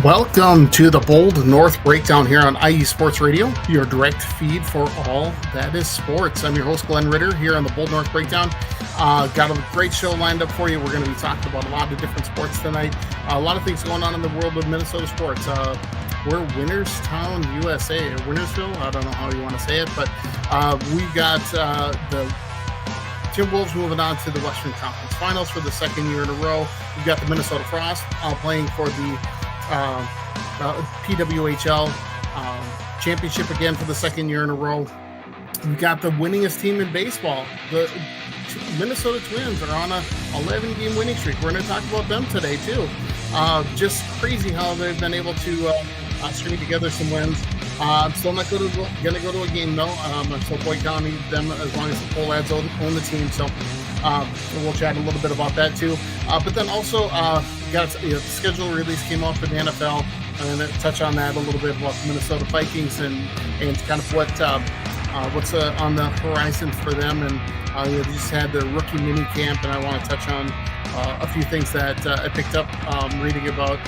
Welcome to the Bold North Breakdown here on IE Sports Radio, your direct feed for all that is sports. I'm your host, Glen Ritter, here on the Bold North Breakdown. Got a great show lined up for you. We're going to be talking about a lot of different sports tonight. A lot of things going on in the world of Minnesota sports. We're Winnerstown, USA, or Winnersville. I don't know how you want to say it, but we got the Timberwolves moving on to the Western Conference Finals for the second year in a row. We've got the Minnesota Frost playing for the PWHL championship again for the second year in a row. We've got the winningest team in baseball. The Minnesota Twins are on a 11-game winning streak. We're going to talk about them today too. Just crazy how they've been able to string together some wins. I'm still not going to go to a game though. I'm still boycotting them as long as the Pole lads own the team. So we'll chat a little bit about that too. But then also got the schedule release came out for the NFL, and touch on that a little bit about the Minnesota Vikings and kind of what's on the horizon for them. And they just had the rookie mini camp, and I want to touch on a few things that I picked up reading about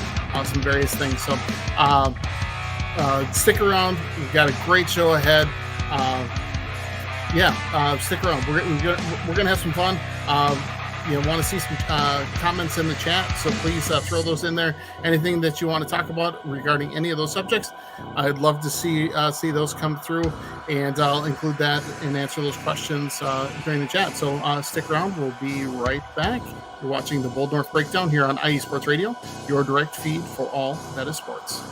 some various things. So stick around. We've got a great show ahead. Stick around. We're gonna have some fun. Want to see some comments in the chat, so please throw those in there. Anything that you want to talk about regarding any of those subjects, I'd love to see those come through, and I'll include that and answer those questions during the chat. So stick around. We'll be right back. You're watching the Bold North Breakdown here on IE Sports Radio, your direct feed for all that is sports.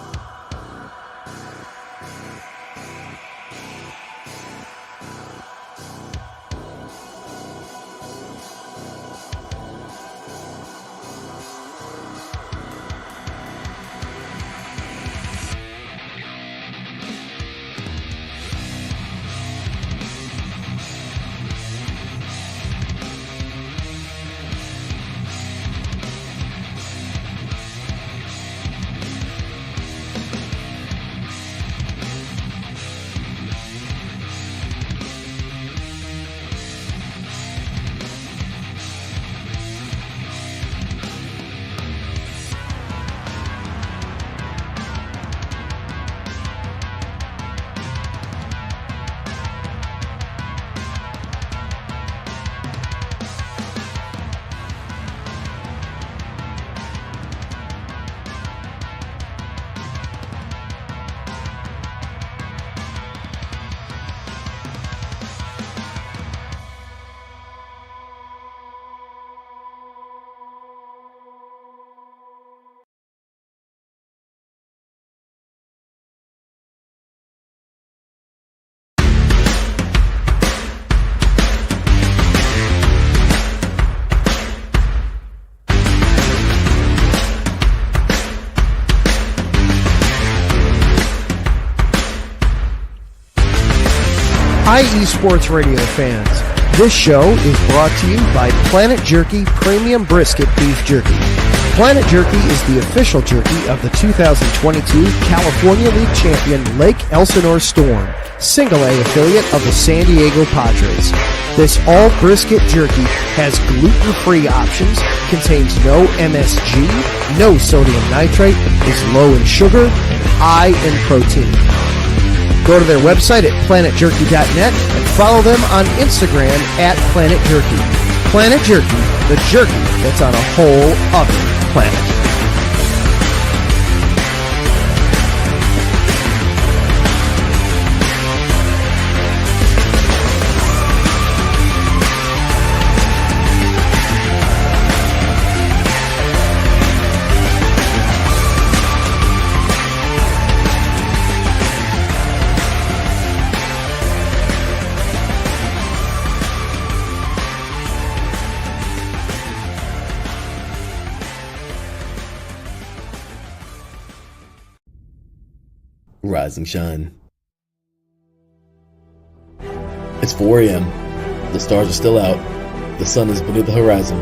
IE Sports Radio fans, this show is brought to you by Planet Jerky Premium Brisket Beef Jerky. Planet Jerky is the official jerky of the 2022 California League champion Lake Elsinore Storm, single-A affiliate of the San Diego Padres. This all-brisket jerky has gluten-free options, contains no MSG, no sodium nitrate, is low in sugar, and high in protein. Go to their website at planetjerky.net and follow them on Instagram at Planet Jerky. Planet Jerky, the jerky that's on a whole other planet. Rise and shine. It's 4 a.m. The stars are still out. The sun is beneath the horizon,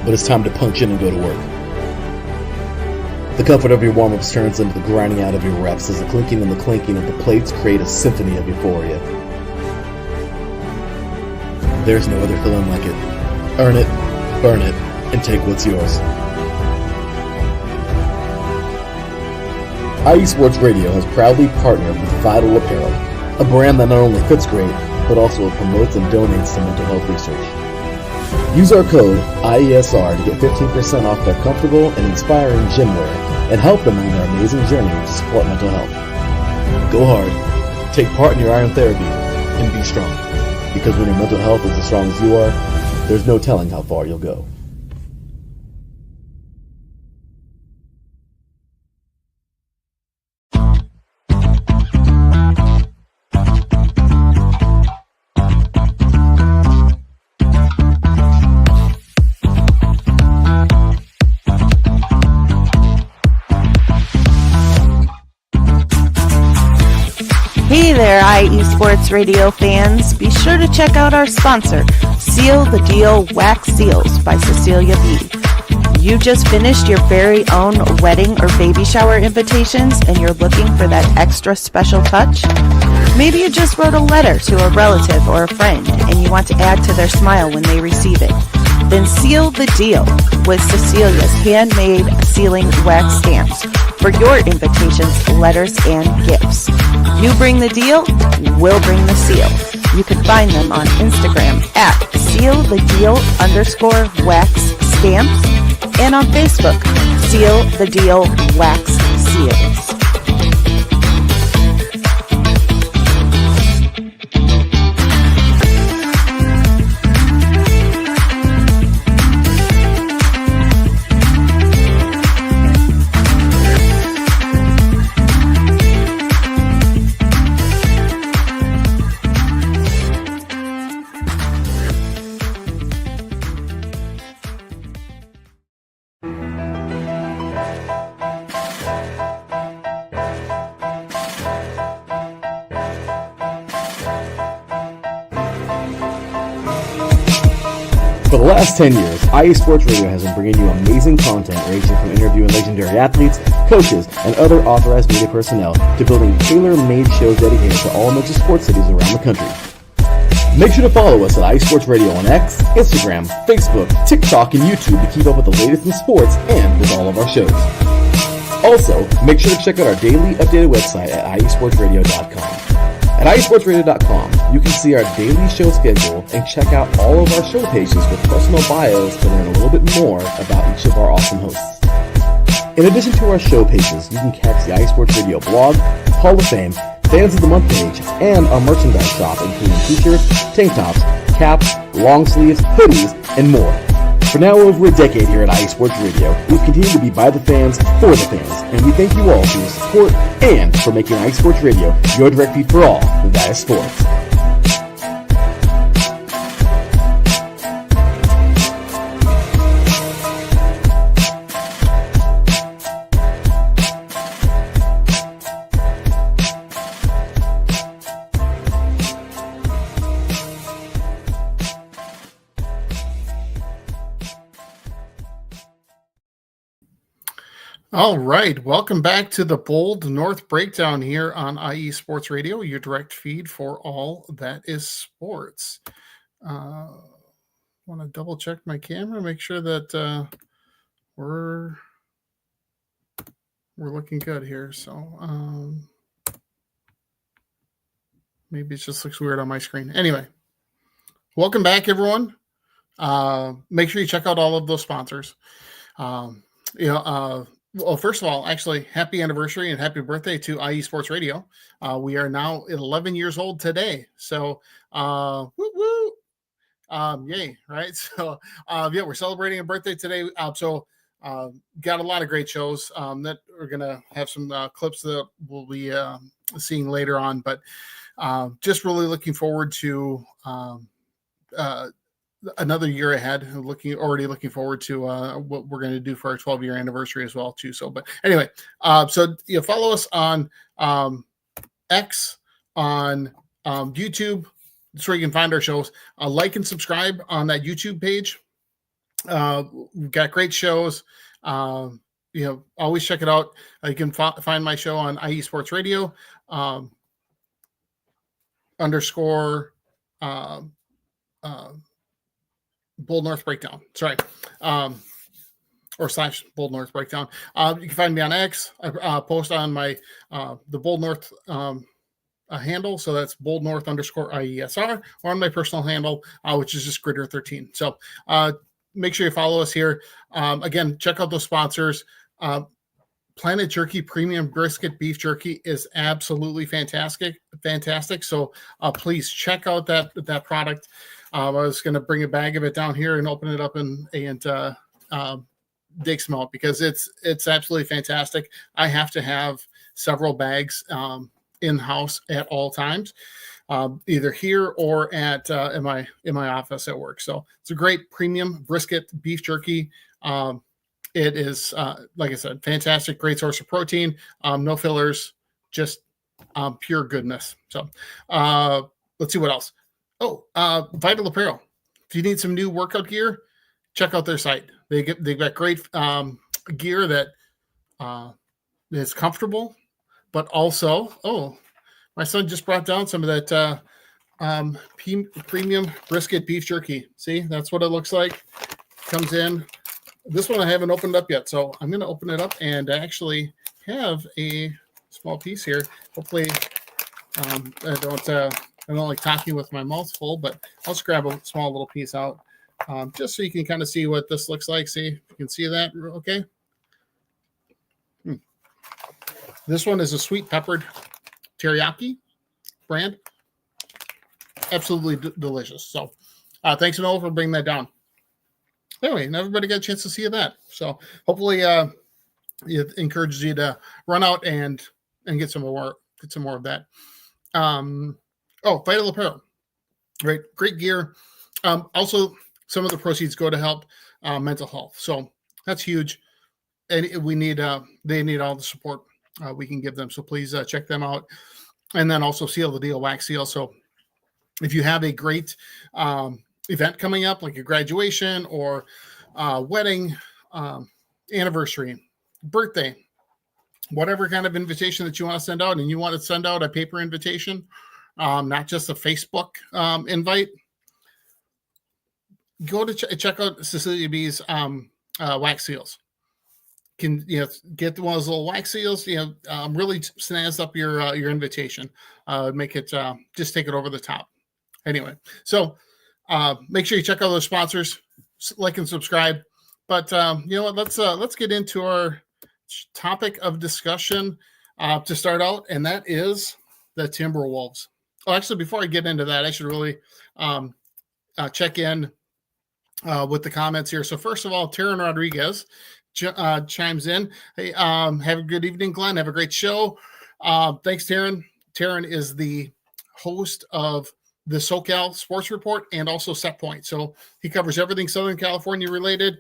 but it's time to punch in and go to work. The comfort of your warm-ups turns into the grinding out of your reps as the clinking and the clanking of the plates create a symphony of euphoria. There's no other feeling like it. Earn it, burn it, and take what's yours. IE Sports Radio has proudly partnered with Vital Apparel, a brand that not only fits great, but also promotes and donates to mental health research. Use our code IESR to get 15% off their comfortable and inspiring gym wear and help them on their amazing journey to support mental health. Go hard, take part in your iron therapy, and be strong. Because when your mental health is as strong as you are, there's no telling how far you'll go. Hey there, IE Sports Radio fans. Be sure to check out our sponsor, Seal the Deal Wax Seals by Cecilia B. You just finished your very own wedding or baby shower invitations and you're looking for that extra special touch? Maybe you just wrote a letter to a relative or a friend and you want to add to their smile when they receive it. Then seal the deal with Cecilia's handmade sealing wax stamps for your invitations, letters, and gifts. You bring the deal, we'll bring the seal. You can find them on Instagram at sealthedeal_wax stamps and on Facebook, Seal the Deal Wax Seals. For the last 10 years, IE Sports Radio has been bringing you amazing content ranging from interviewing legendary athletes, coaches, and other authorized media personnel to building tailor-made shows dedicated to all major sports cities around the country. Make sure to follow us at IE Sports Radio on X, Instagram, Facebook, TikTok, and YouTube to keep up with the latest in sports and with all of our shows. Also, make sure to check out our daily updated website at iesportsradio.com. At iesportsradio.com, you can see our daily show schedule and check out all of our show pages with personal bios to learn a little bit more about each of our awesome hosts. In addition to our show pages, you can catch the IE Sports Radio blog, Hall of Fame, Fans of the Month page, and our merchandise shop including t-shirts, tank tops, caps, long sleeves, hoodies, and more. For now over a decade here at IE Sports Radio, we've continued to be by the fans, for the fans, and we thank you all for your support and for making IE Sports Radio your direct feed for all that is sports. All right. Welcome back to the Bold North Breakdown here on IE Sports Radio, your direct feed for all that is sports. Want to double check my camera, make sure that we're looking good here. So maybe it just looks weird on my screen. Anyway, welcome back, everyone. Make sure you check out all of those sponsors. Well, first of all, actually, happy anniversary and happy birthday to IE Sports Radio. We are now 11 years old today. So, woo! Yay, right? So, we're celebrating a birthday today. Got a lot of great shows that we're going to have some clips that we'll be seeing later on. But just really looking forward to another year ahead. Already looking forward to what we're going to do for our 12-year anniversary as well too. So, but anyway, so you follow us on X, on YouTube. That's where you can find our shows. Like and subscribe on that YouTube page. We've got great shows. Always check it out. You can find my show on IE Sports Radio _ Bold North Breakdown. Sorry. or / Bold North Breakdown. You can find me on X. I post on my the Bold North handle, so that's Bold North _IESR, or on my personal handle, which is just Gritter13. So make sure you follow us here. Again, check out those sponsors. Planet Jerky Premium Brisket Beef Jerky is absolutely fantastic. So please check out that product. I was going to bring a bag of it down here and open it up and dig some out, because it's absolutely fantastic. I have to have several bags in house at all times, either here or at in my office at work. So it's a great premium brisket beef jerky. It is, like I said, fantastic, great source of protein, no fillers, just pure goodness. So let's see what else. Oh, Vital Apparel. If you need some new workout gear, check out their site. They've got great gear that is comfortable, but also, my son just brought down some of that premium brisket beef jerky. See, that's what it looks like. Comes in. This one I haven't opened up yet, so I'm going to open it up and actually have a small piece here. Hopefully, I don't like talking with my mouth full, but I'll just grab a small little piece out, just so you can kind of see what this looks like. See if you can see that. Okay. This one is a sweet peppered teriyaki brand. Absolutely delicious. So thanks, Noel, for bringing that down. Anyway, and everybody got a chance to see that. So hopefully it encourages you to run out and get some more of that. Vital Apparel. Right. Great gear. Also, some of the proceeds go to help mental health. So that's huge. And they need all the support we can give them. So please check them out. And then also Seal the Deal Wax Seal. So if you have a great event coming up, like a graduation or wedding, anniversary, birthday, whatever kind of invitation that you want to send out, and you want to send out a paper invitation, not just a Facebook invite, go to check out Cecilia B's wax seals. Can get one of those little wax seals, really snazz up your invitation, make it just take it over the top. Anyway, so make sure you check out those sponsors, like and subscribe. But you know what? Let's get into our topic of discussion to start out, and that is the Timberwolves. Oh, actually, before I get into that, I should really check in with the comments here. So first of all, Taryn Rodriguez chimes in. Hey, have a good evening, Glenn. Have a great show. Thanks, Taryn. Taryn is the host of the SoCal Sports Report and also Set Point. So he covers everything Southern California related.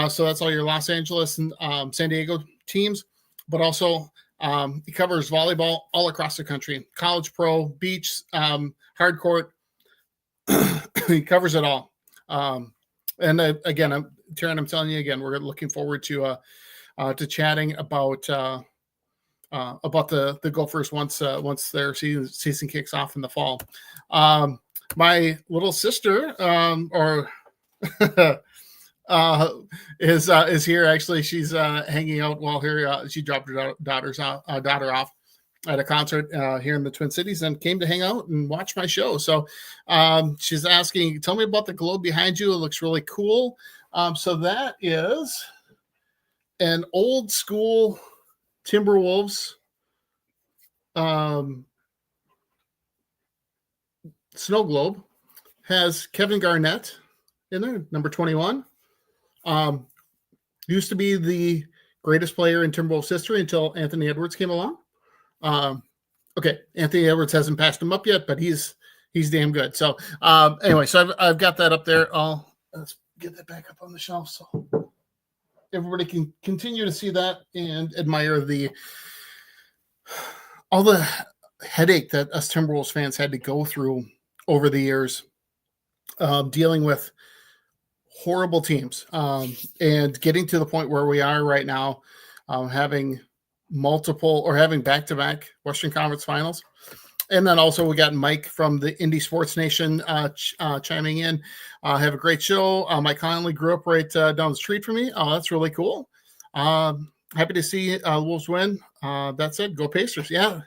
So that's all your Los Angeles and San Diego teams, but also he covers volleyball all across the country, college, pro, beach, hard court. He covers it all. And again, Taryn, I'm telling you again, we're looking forward to chatting about the Gophers once their season kicks off in the fall. My little sister, is here. Actually, she's hanging out while here. She dropped her daughter off at a concert here in the Twin Cities and came to hang out and watch my show. So she's asking, tell me about the globe behind you. It looks really cool. So that is an old school Timberwolves snow globe. Has Kevin Garnett in there, number 21. Used to be the greatest player in Timberwolves history until Anthony Edwards came along. Okay, Anthony Edwards hasn't passed him up yet, but he's damn good. So anyway, so I've got that up there. Let's get that back up on the shelf so everybody can continue to see that and admire all the headache that us Timberwolves fans had to go through over the years, dealing with horrible teams, and getting to the point where we are right now, having back-to-back Western Conference Finals, And then also we got Mike from the Indie Sports Nation chiming in. Have a great show. Mike Conley grew up right down the street from me. Oh, that's really cool. Happy to see Wolves win. That's it. Go Pacers. Yeah,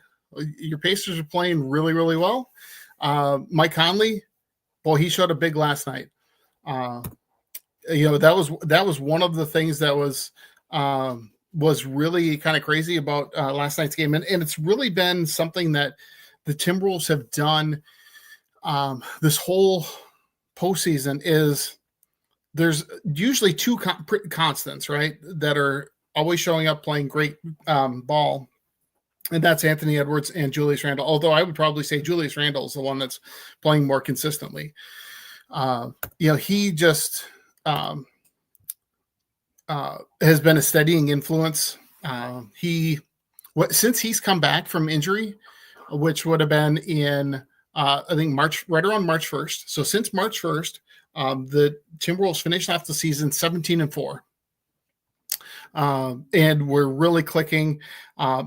your Pacers are playing really, really well. Mike Conley, boy, he showed a big last night. That was one of the things that was really kind of crazy about last night's game, and it's really been something that the Timberwolves have done this whole postseason. Is there's usually two constants, right, that are always showing up playing great ball, and that's Anthony Edwards and Julius Randle. Although I would probably say Julius Randle is the one that's playing more consistently. He just has been a steadying influence. Since he's come back from injury, which would have been in I think March, right around March 1st. So since March 1st, the Timberwolves finished off the season 17-4. And we're really clicking.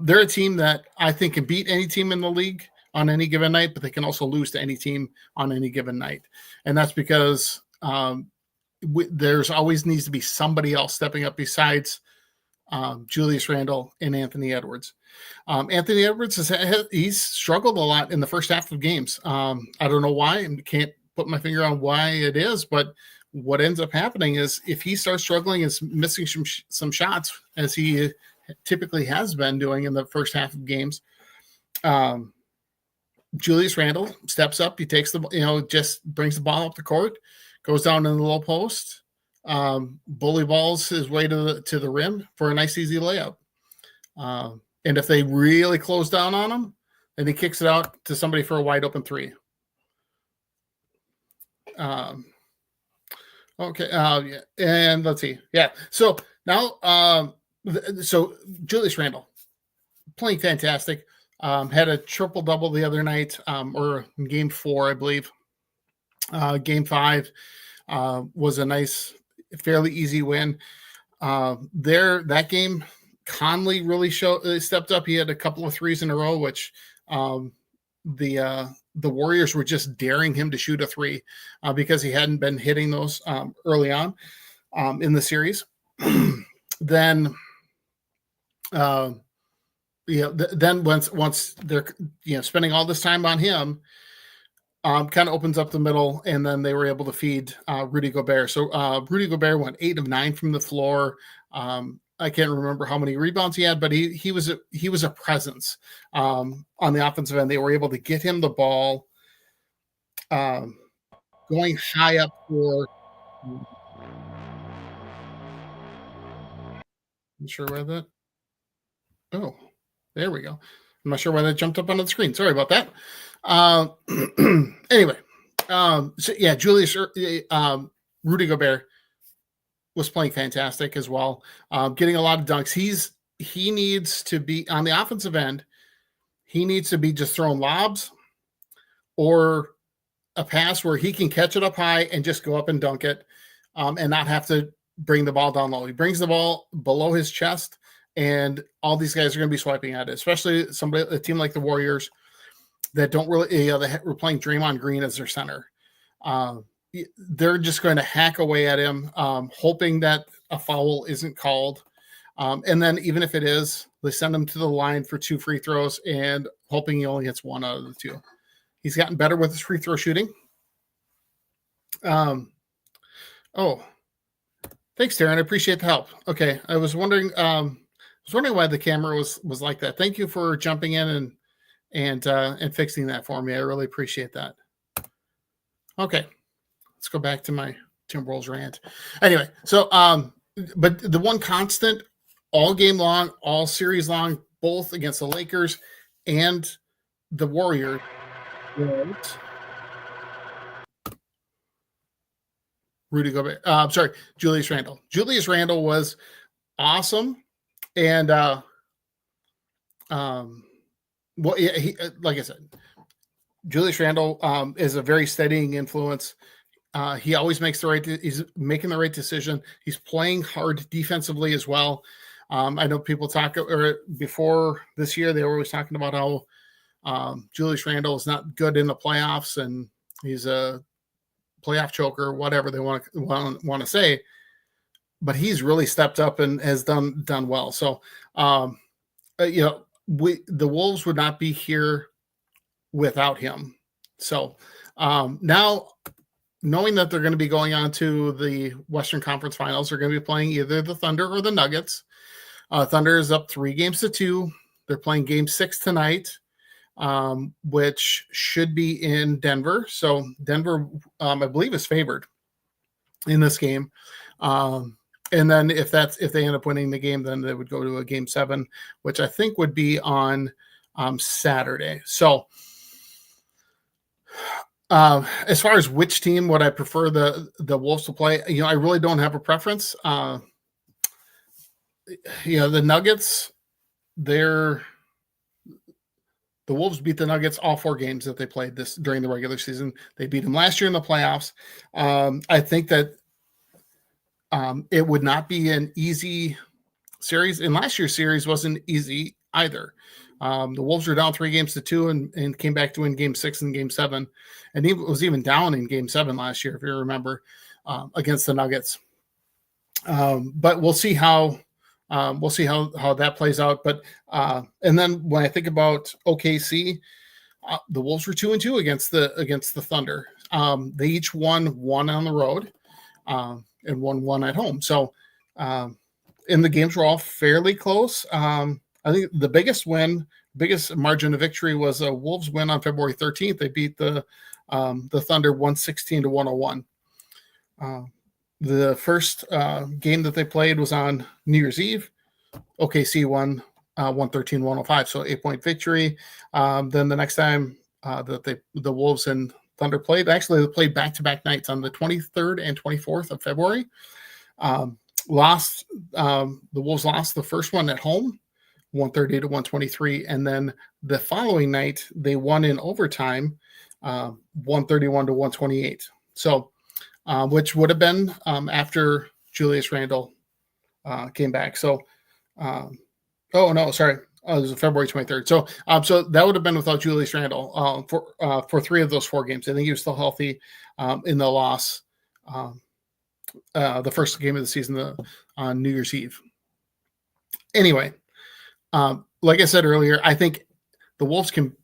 They're a team that I think can beat any team in the league on any given night, but they can also lose to any team on any given night. And that's because there's always needs to be somebody else stepping up besides Julius Randle and Anthony Edwards. Anthony Edwards he's struggled a lot in the first half of games. I don't know why, and can't put my finger on why it is, but what ends up happening is if he starts struggling and missing some shots, as he typically has been doing in the first half of games, Julius Randle steps up. He takes just brings the ball up the court, goes down in the low post, bully balls his way to the rim for a nice easy layup. And if they really close down on him, then he kicks it out to somebody for a wide open three. Okay. Yeah. And let's see. Yeah. So now, so Julius Randle playing fantastic. Had a triple double the other night, or in game 4, I believe. Game 5 was a nice, fairly easy win. That game, Conley really stepped up. He had a couple of threes in a row, which the Warriors were just daring him to shoot a three because he hadn't been hitting those early on in the series. Then then once they're spending all this time on him, kind of opens up the middle, and then they were able to feed Rudy Gobert. So Rudy Gobert went 8 of 9 from the floor. I can't remember how many rebounds he had, but he was a presence on the offensive end. They were able to get him the ball, going high up for. I'm sure where that. Oh, there we go. I'm not sure why that jumped up onto the screen. Sorry about that. Anyway, so yeah, Rudy Gobert was playing fantastic as well, getting a lot of dunks. He needs to be on the offensive end. He needs to be just throwing lobs or a pass where he can catch it up high and just go up and dunk it, and not have to bring the ball down low. He brings the ball below his chest, and all these guys are going to be swiping at it, especially a team like the Warriors that don't really, we're playing Draymond Green as their center. They're just going to hack away at him, hoping that a foul isn't called. And then even if it is, they send him to the line for 2 free throws and hoping he only hits 1 out of the 2. He's gotten better with his free throw shooting. Oh, thanks, Taryn. I appreciate the help. Okay. I was wondering why the camera was like that. Thank you for jumping in and fixing that for me. I really appreciate that. Okay. Let's go back to my Timberwolves rant. Anyway, so but the one constant all game long, all series long, both against the Lakers and the Warriors was Rudy Gobert. Julius Randle. Julius Randle was awesome, and well, yeah, like I said, Julius Randle is a very steadying influence. He always makes he's making the right decision. He's playing hard defensively as well. I know people talk before this year, they were always talking about how Julius Randle is not good in the playoffs, and he's a playoff choker, whatever they want to say, but he's really stepped up and has done well. So, the Wolves would not be here without him. So now, knowing that they're going to be going on to the Western Conference Finals, they're going to be playing either the Thunder or the Nuggets. Thunder is up 3-2. They're playing Game 6 tonight, which should be in Denver. So Denver, I believe, is favored in this game. And then if they end up winning the game, then they would go to a Game 7, which I think would be on Saturday. So as far as which team would I prefer the Wolves to play, I really don't have a preference. The Nuggets, the Wolves beat the Nuggets all 4 games that they played during the regular season. They beat them last year in the playoffs. I think that it would not be an easy series, and last year's series wasn't easy either. The Wolves were down 3-2 and came back to win Game 6 and Game 7, and he was even down in Game 7 last year, if you remember, against the Nuggets. But we'll see how that plays out. But and then when I think about OKC, the Wolves were 2-2 against the Thunder. They each won 1 on the road and won 1 at home. So and the games were all fairly close. I think the biggest margin of victory was a Wolves win on February 13th. They beat the Thunder 116-101. The first game that they played was on New Year's Eve. OKC won 113-105, so 8-point victory. Then the next time that the Wolves and Thunder played, actually they played back-to-back nights on the 23rd and 24th of February. The Wolves lost the first one at home, 130-123, and then the following night they won in overtime, 131-128. So, which would have been after Julius Randle came back. So, it was February 23rd. So, so that would have been without Julius Randle for 3 of those 4 games. I think he was still healthy in the loss, the first game of the season on New Year's Eve. Anyway. Like I said earlier, I think the Wolves can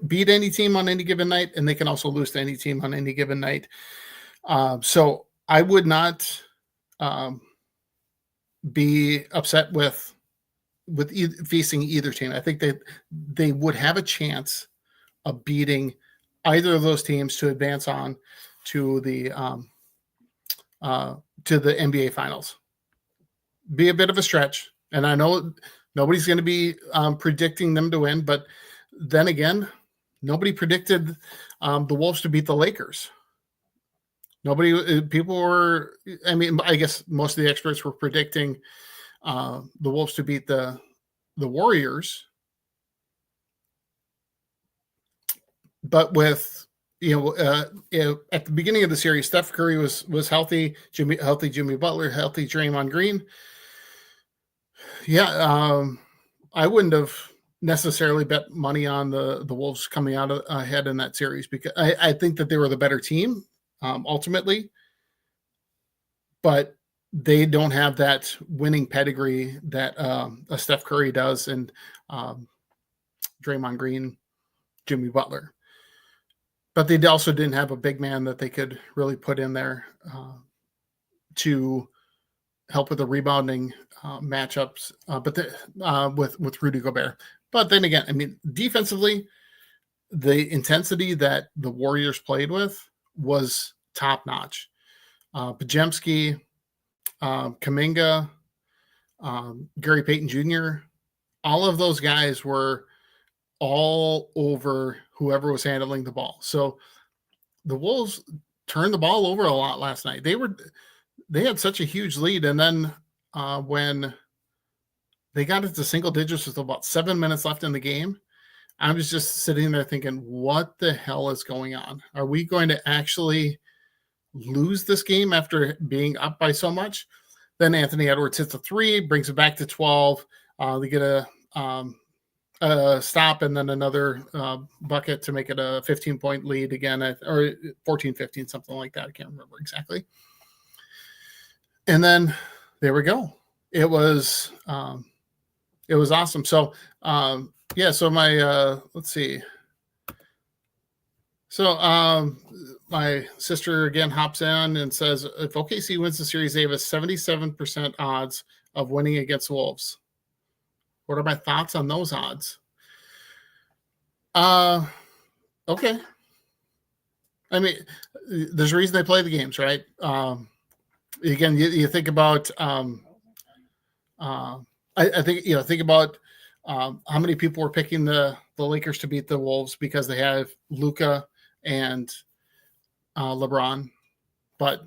beat any team on any given night, and they can also lose to any team on any given night. So I would not be upset with facing either team. I think they would have a chance of beating either of those teams to advance on to the NBA Finals. Be a bit of a stretch, and I know nobody's going to be predicting them to win, but then again, nobody predicted the Wolves to beat the Lakers. I guess most of the experts were predicting the Wolves to beat the Warriors. But with, at the beginning of the series, Steph Curry was healthy, Jimmy Butler, healthy Draymond Green. Yeah, I wouldn't have necessarily bet money on the Wolves coming out ahead in that series, because I think that they were the better team ultimately, but they don't have that winning pedigree that a Steph Curry does, and Draymond Green, Jimmy Butler. But they also didn't have a big man that they could really put in there to help with the rebounding matchups, with Rudy Gobert. But then again, defensively, the intensity that the Warriors played with was top notch. Podziemski, Kuminga, Gary Payton Jr., all of those guys were all over whoever was handling the ball. So the Wolves turned the ball over a lot last night. They had such a huge lead, and then when they got into single digits with about 7 minutes left in the game, I was just sitting there thinking, what the hell is going on? Are we going to actually lose this game after being up by so much? Then Anthony Edwards hits a 3, brings it back to 12. They get a stop and then another bucket to make it a 15-point lead again, or 14-15, something like that. I can't remember exactly. And then there we go. It was awesome. So so my let's see. So my sister again hops in and says, if OKC wins the series, they have a 77% odds of winning against Wolves. What are my thoughts on those odds? Okay. I mean, there's a reason they play the games, right? Again, you think about, I think, think about how many people were picking the Lakers to beat the Wolves because they have Luka and LeBron, but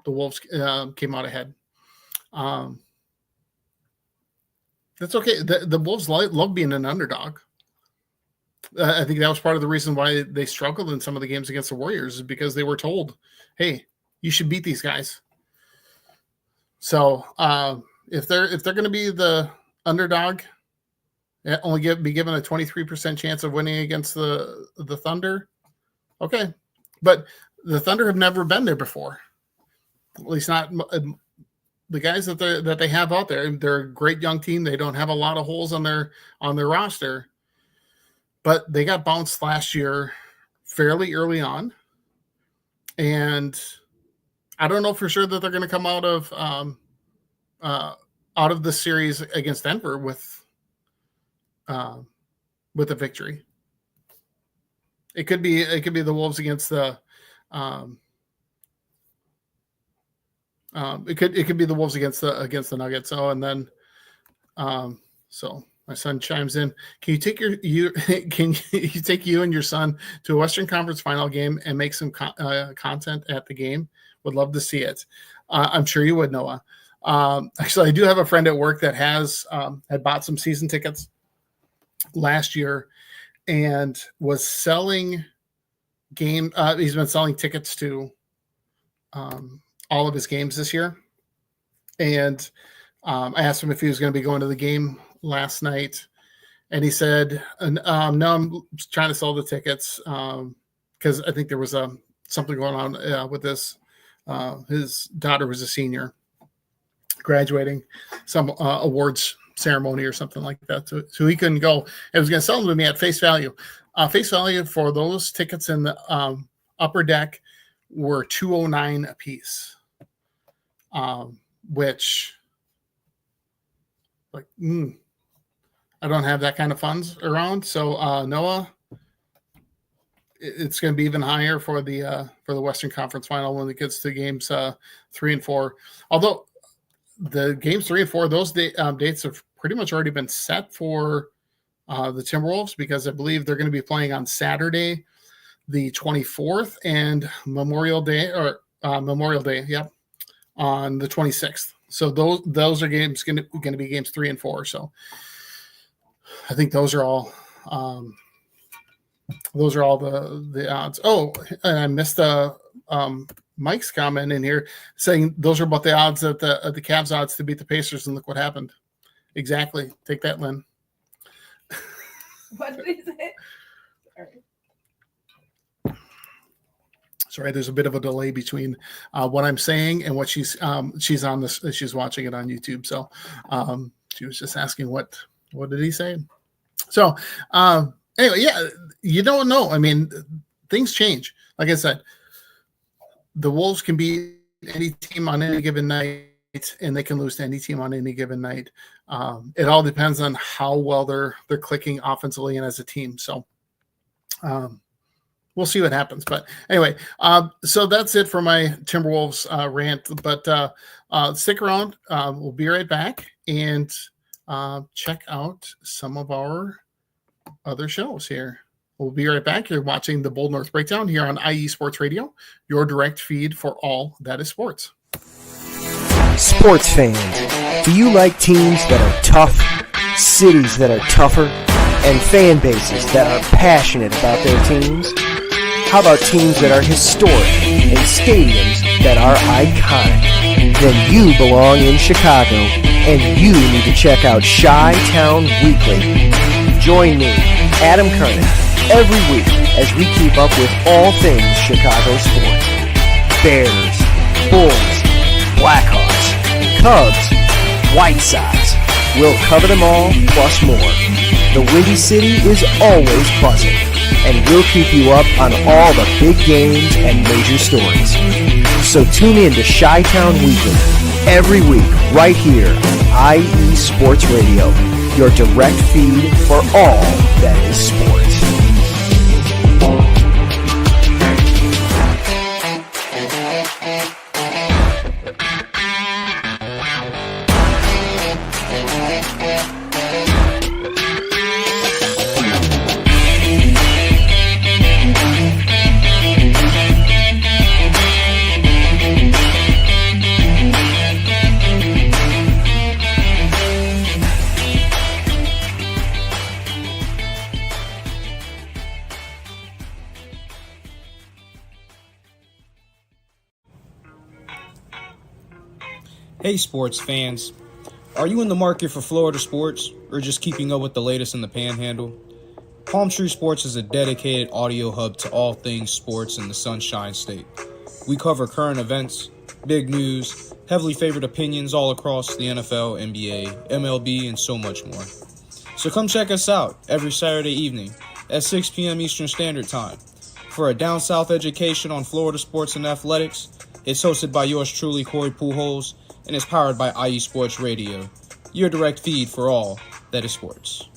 the Wolves came out ahead. That's okay. The Wolves love being an underdog. I think that was part of the reason why they struggled in some of the games against the Warriors, is because they were told, hey, you should beat these guys. So if they're going to be the underdog, only be given a 23% chance of winning against the Thunder, okay. But the Thunder have never been there before. At least not the guys that they have out there. They're a great young team. They don't have a lot of holes on their roster, but they got bounced last year fairly early on, and I don't know for sure that they're going to come out of the series against Denver with a victory. It could be the Wolves against the it could be the Wolves against the Nuggets. So, and then so my son chimes in. Can you take you and your son to a Western Conference final game and make some content at the game? Would love to see it. I'm sure you would, Noah. Actually, I do have a friend at work that had bought some season tickets last year and was selling he's been selling tickets to all of his games this year. And I asked him if he was going to be going to the game last night. And he said, no, I'm trying to sell the tickets because I think there was something going on with this. His daughter was a senior graduating some awards ceremony or something like that. So he couldn't go. It was going to sell them to me at face value. Face value for those tickets in the upper deck were $209 a piece, which I don't have that kind of funds around. So Noah, it's going to be even higher for the Western Conference Final when it gets to games 3 and 4. Although the games 3 and 4, those dates have pretty much already been set for the Timberwolves, because I believe they're going to be playing on Saturday, the 24th, and Memorial Day, on the 26th. So those are games going to be games 3 and 4. So I think those are all the odds. Oh, and I missed Mike's comment in here saying those are about the odds that the Cavs odds to beat the Pacers, and look what happened. Exactly. Take that, Lynn. What did he say? Sorry. Sorry, there's a bit of a delay between what I'm saying and what she's on this. She's watching it on YouTube, so she was just asking what did he say. So anyway, yeah, you don't know. I mean, things change. Like I said, the Wolves can beat any team on any given night, and they can lose to any team on any given night. It all depends on how well they're clicking offensively and as a team. So we'll see what happens. But anyway, so that's it for my Timberwolves rant. But stick around. We'll be right back and check out some of our other shows here. We'll be right back. You're watching the Bold North Breakdown here on IE Sports Radio, your direct feed for all that is sports. Sports fans, do you like teams that are tough, cities that are tougher, and fan bases that are passionate about their teams? How about teams that are historic and stadiums that are iconic? Then you belong in Chicago, and you need to check out Chi-Town Weekly. Join me, Adam Kernan, every week as we keep up with all things Chicago sports. Bears, Bulls, Blackhawks, Cubs, White Sox. We'll cover them all, plus more. The Windy City is always buzzing, and we'll keep you up on all the big games and major stories. So tune in to Chi-Town Weekly every week right here on IE Sports Radio, your direct feed for all that is sports. Hey sports fans, are you in the market for Florida sports or just keeping up with the latest in the Panhandle? Palm Tree Sports is a dedicated audio hub to all things sports in the Sunshine State. We cover current events, big news, heavily favored opinions all across the NFL, NBA, MLB, and so much more. So come check us out every Saturday evening at 6 p.m. Eastern Standard Time for a down south education on Florida sports and athletics. It's hosted by yours truly, Corey Pujols, and is powered by IE Sports Radio, your direct feed for all that is sports.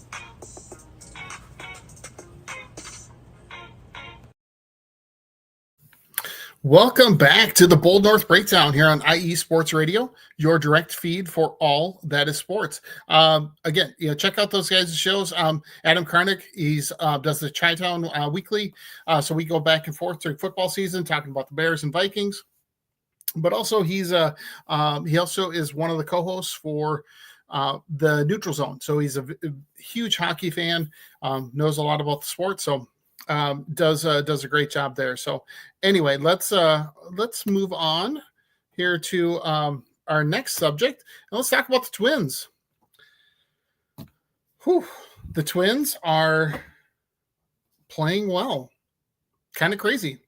Welcome back to the Bold North Breakdown here on IE Sports Radio, your direct feed for all that is sports. Again, check out those guys' shows. Adam Karnick, he's does the Chi-Town Weekly, so we go back and forth during football season, talking about the Bears and Vikings. But also, he also is one of the co-hosts for the Neutral Zone. So he's a huge hockey fan, knows a lot about the sport. So does a great job there. So anyway, let's move on here to our next subject, and let's talk about the Twins. The Twins are playing well, kind of crazy.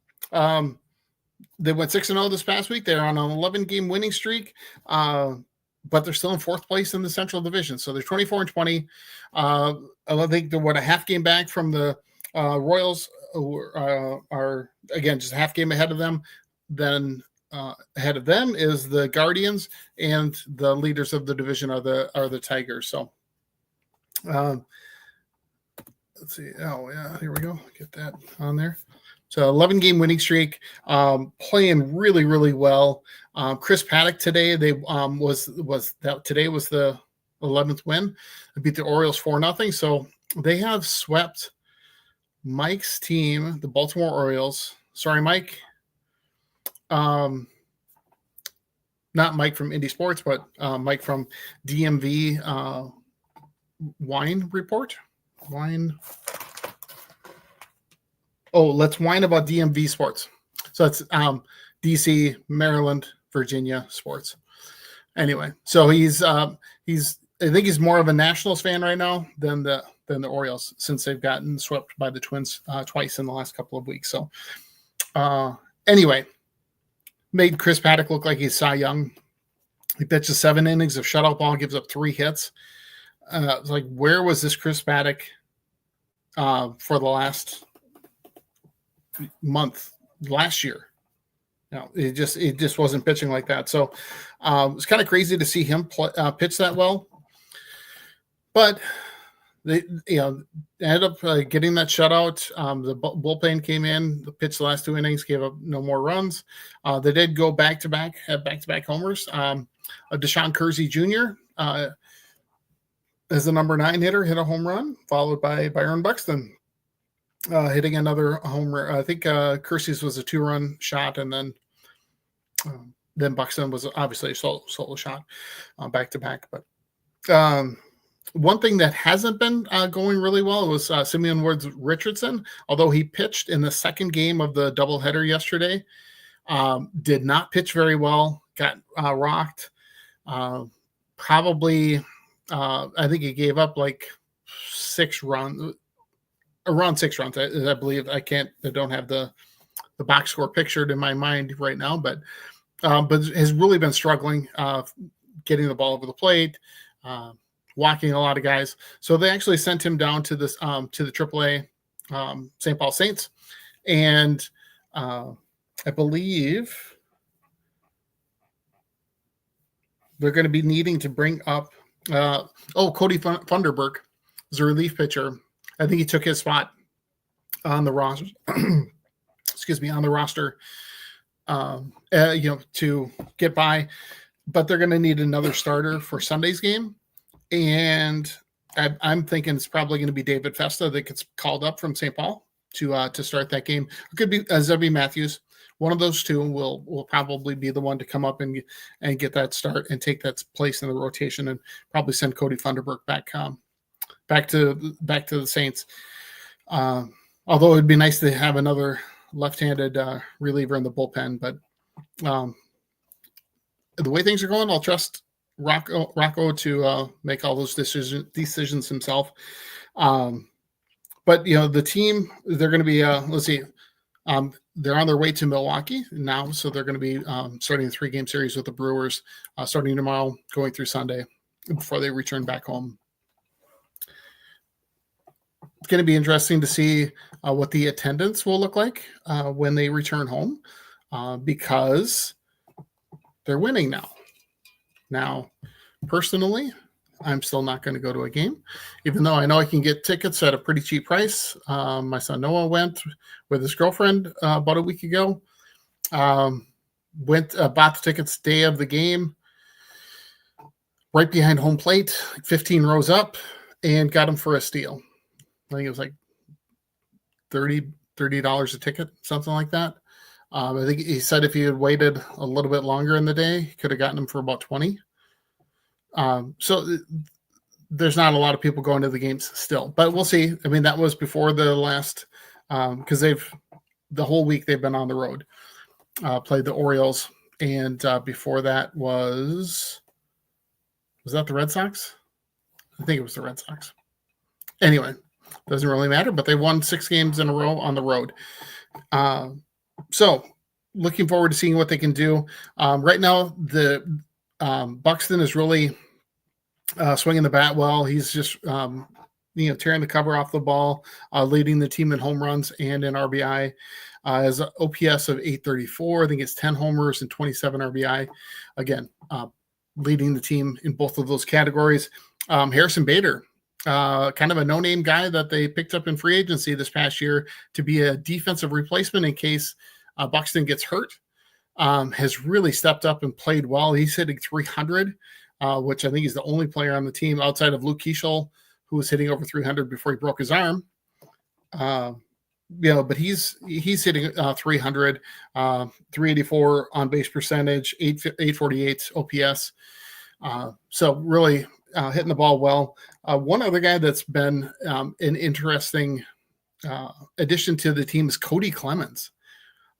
They went 6-0 this past week. They're on an 11-game winning streak, but they're still in fourth place in the Central Division. So they're 24-20. I think they're a half game back from the Royals, are again just a half game ahead of them. Then ahead of them is the Guardians, and the leaders of the division are the Tigers. So let's see. Oh yeah, here we go. Get that on there. So 11-game winning streak, playing really, really well. Chris Paddock today, today was the 11th win. They beat the Orioles 4-0. So they have swept Mike's team, the Baltimore Orioles. Sorry, Mike. Not Mike from Indie Sports, but Mike from DMV Wine Report. Let's whine about DMV sports. So it's DC, Maryland, Virginia sports. Anyway, so he's I think he's more of a Nationals fan right now than the Orioles, since they've gotten swept by the Twins twice in the last couple of weeks. So anyway, made Chris Paddock look like he's Cy Young. He pitches 7 innings of shutout ball, gives up 3 hits. It's like, where was this Chris Paddock for the last month last year? It just wasn't pitching like that. So it's kind of crazy to see him pitch that well. But they ended up getting that shutout. The bullpen came in, pitched the last 2 innings, gave up no more runs. They did go back-to-back homers. Deshaun Kersey Jr. As the number 9 hitter, hit a home run, followed by Byron Buxton hitting another homer. I think Kersey's was a 2-run shot, and then Buxton was obviously a solo shot back to back. But one thing that hasn't been going really well was Simeon Woods Richardson. Although he pitched in the second game of the doubleheader yesterday, did not pitch very well. Got rocked. Probably, I think he gave up like 6 runs, around 6 runs, I believe. I don't have the box score pictured in my mind right now, but has really been struggling getting the ball over the plate, walking a lot of guys. So they actually sent him down to this to the AAA St. Paul Saints, and I believe they're going to be needing to bring up Cody Funderburk is a relief pitcher. I think he took his spot on the roster. Excuse me, on the roster. To get by, but they're going to need another starter for Sunday's game, and I'm thinking it's probably going to be David Festa that gets called up from St. Paul to start that game. It could be Zebby Matthews. One of those two will probably be the one to come up and get that start and take that place in the rotation, and probably send Cody Funderburk back to the Saints. Although it'd be nice to have another left-handed reliever in the bullpen, but the way things are going, I'll trust Rocco to make all those decisions himself. But the team, they're going to be they're on their way to Milwaukee now, so they're going to be starting a 3-game series with the Brewers starting tomorrow, going through Sunday before they return back home. It's going to be interesting to see what the attendance will look like when they return home, because they're winning now. Now, personally, I'm still not going to go to a game, even though I know I can get tickets at a pretty cheap price. My son Noah went with his girlfriend about a week ago. Bought the tickets day of the game, right behind home plate, 15 rows up, and got them for a steal. I think it was like $30 a ticket, something like that. I think he said if he had waited a little bit longer in the day, he could have gotten them for about 20. So there's not a lot of people going to the games still, but we'll see. I mean, that was before the last, because the whole week they've been on the road, played the Orioles, and before that was that the Red Sox? I think it was the Red Sox. Anyway, doesn't really matter, but they won 6 games in a row on the road. So looking forward to seeing what they can do. Right now, the Buxton is really swinging the bat well. He's just tearing the cover off the ball, leading the team in home runs and in RBI. Has an OPS of 834. I think it's 10 homers and 27 RBI. Again, leading the team in both of those categories. Harrison Bader, kind of a no-name guy that they picked up in free agency this past year to be a defensive replacement in case Buxton gets hurt, has really stepped up and played well. He's hitting 300, which I think he's the only player on the team outside of Luke Keeschel who was hitting over 300 before he broke his arm. But he's hitting 300, 384 on base percentage, 848 OPS. So really hitting the ball well. One other guy that's been an interesting addition to the team is Cody Clemens.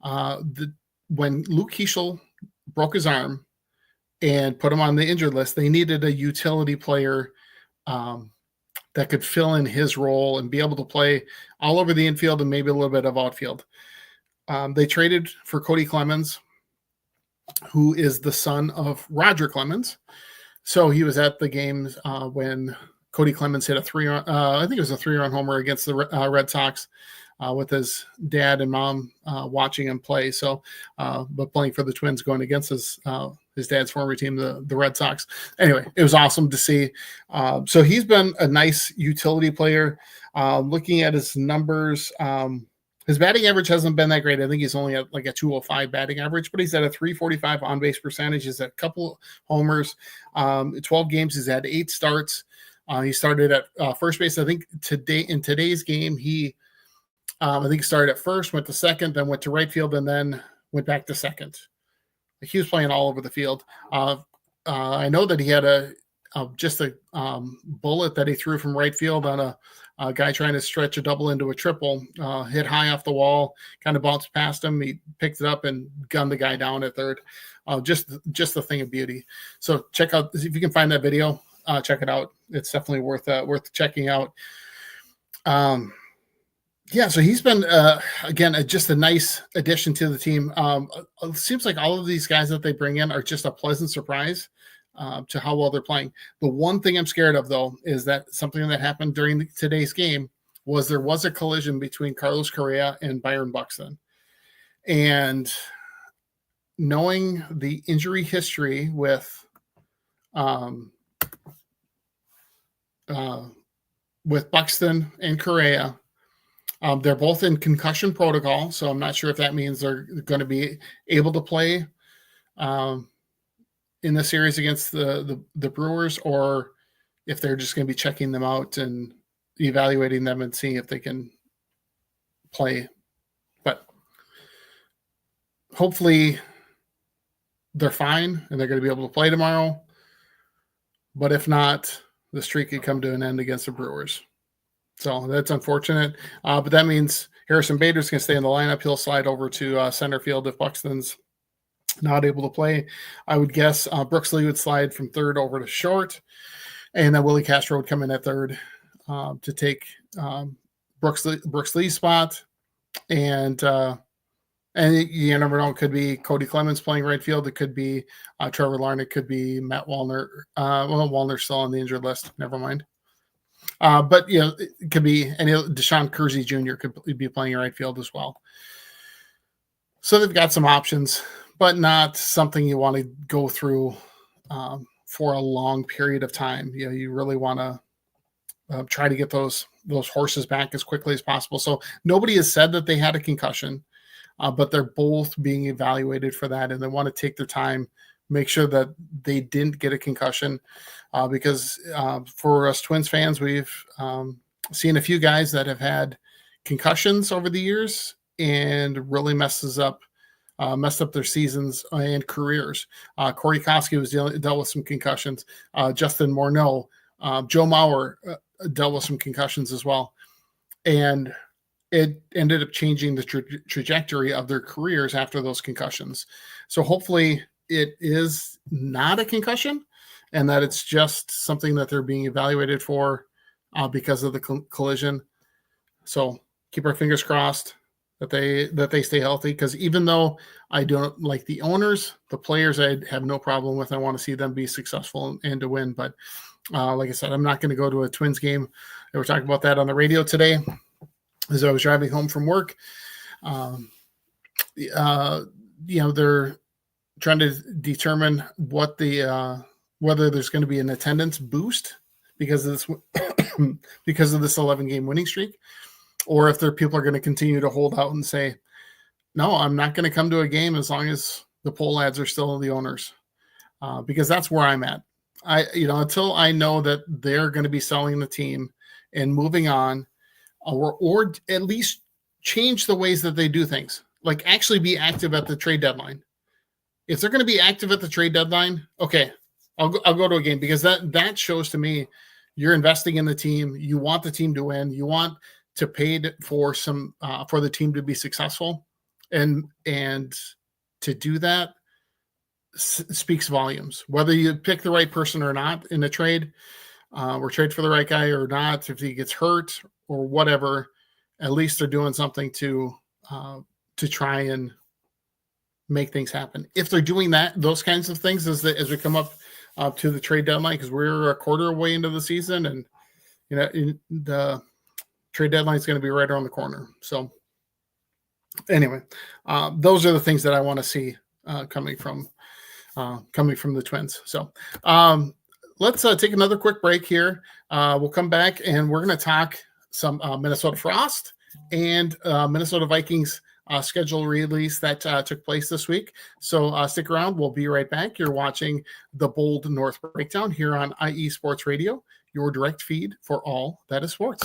When Luke Keeschel broke his arm and put him on the injured list, they needed a utility player that could fill in his role and be able to play all over the infield and maybe a little bit of outfield. They traded for Cody Clemens, who is the son of Roger Clemens. So he was at the games when Cody Clemens hit a 3-run, I think it was a 3-run homer against the Red Sox with his dad and mom watching him play. So, but playing for the Twins, going against his dad's former team, the Red Sox. Anyway, it was awesome to see. So he's been a nice utility player. Looking at his numbers, his batting average hasn't been that great. I think he's only at like a 205 batting average, but he's at a 345 on base percentage. He's at a couple homers. 12 games, he's had 8 starts. He started at first base. I think in today's game, I think he started at first, went to second, then went to right field, and then went back to second. He was playing all over the field. I know that he had just a bullet that he threw from right field on a guy trying to stretch a double into a triple, hit high off the wall, kind of bounced past him. He picked it up and gunned the guy down at third. Just a thing of beauty. So check out, if you can find that video, check it out. It's definitely worth checking out. So he's been, again, just a nice addition to the team. It seems like all of these guys that they bring in are just a pleasant surprise to how well they're playing. The one thing I'm scared of, though, is that something that happened during today's game was there was a collision between Carlos Correa and Byron Buxton. And knowing the injury history with Buxton and Correa, they're both in concussion protocol, so I'm not sure if that means they're going to be able to play in the series against the Brewers, or if they're just going to be checking them out and evaluating them and seeing if they can play. But hopefully they're fine and they're going to be able to play tomorrow. But if not, the streak could come to an end against the Brewers. So that's unfortunate. But that means Harrison Bader's going to stay in the lineup. He'll slide over to center field if Buxton's not able to play. I would guess Brooks Lee would slide from third over to short. And then Willie Castro would come in at third to take Brooks Lee's spot. And you never know, it could be Cody Clemens playing right field. It could be Trevor Larnach. It could be Matt Wallner. Wallner's still on the injured list. Never mind. But, it could be Deshaun Kersey Jr. could be playing right field as well. So they've got some options, but not something you want to go through for a long period of time. You really want to try to get those horses back as quickly as possible. So nobody has said that they had a concussion, but they're both being evaluated for that, and they want to take their time, make sure that they didn't get a concussion, because for us Twins fans, we've seen a few guys that have had concussions over the years and really messed up their seasons and careers. Corey Kosky was dealt with some concussions. Justin Morneau, Joe Mauer dealt with some concussions as well. And it ended up changing the trajectory of their careers after those concussions. So hopefully it is not a concussion and that it's just something that they're being evaluated for because of the collision. So keep our fingers crossed that they stay healthy, because even though I don't like the owners, the players I have no problem with. I want to see them be successful and to win. But like I said, I'm not going to go to a Twins game. They were talking about that on the radio today as I was driving home from work. They're trying to determine what whether there's going to be an attendance boost because of this 11-game winning streak, or if people are going to continue to hold out and say, no, I'm not going to come to a game as long as the poll ads are still the owners, because that's where I'm at. Until I know that they're going to be selling the team and moving on, or at least change the ways that they do things, like actually be active at the trade deadline. If they're going to be active at the trade deadline, okay, I'll go to a game, because that shows to me you're investing in the team. You want the team to win. You want to pay for for the team to be successful, and to do that speaks volumes. Whether you pick the right person or not in a trade, or trade for the right guy or not, if he gets hurt or whatever, at least they're doing something to try and make things happen. If they're doing those kinds of things as we come up to the trade deadline, because we're a quarter away into the season, and the trade deadline is going to be right around the corner. So anyway, those are the things that I want to see coming from the Twins. So let's take another quick break here. We'll come back and we're going to talk some Minnesota Frost and Minnesota Vikings schedule release that took place this week. So stick around. We'll be right back. You're watching the Bold North Breakdown here on IE Sports Radio, your direct feed for all that is sports.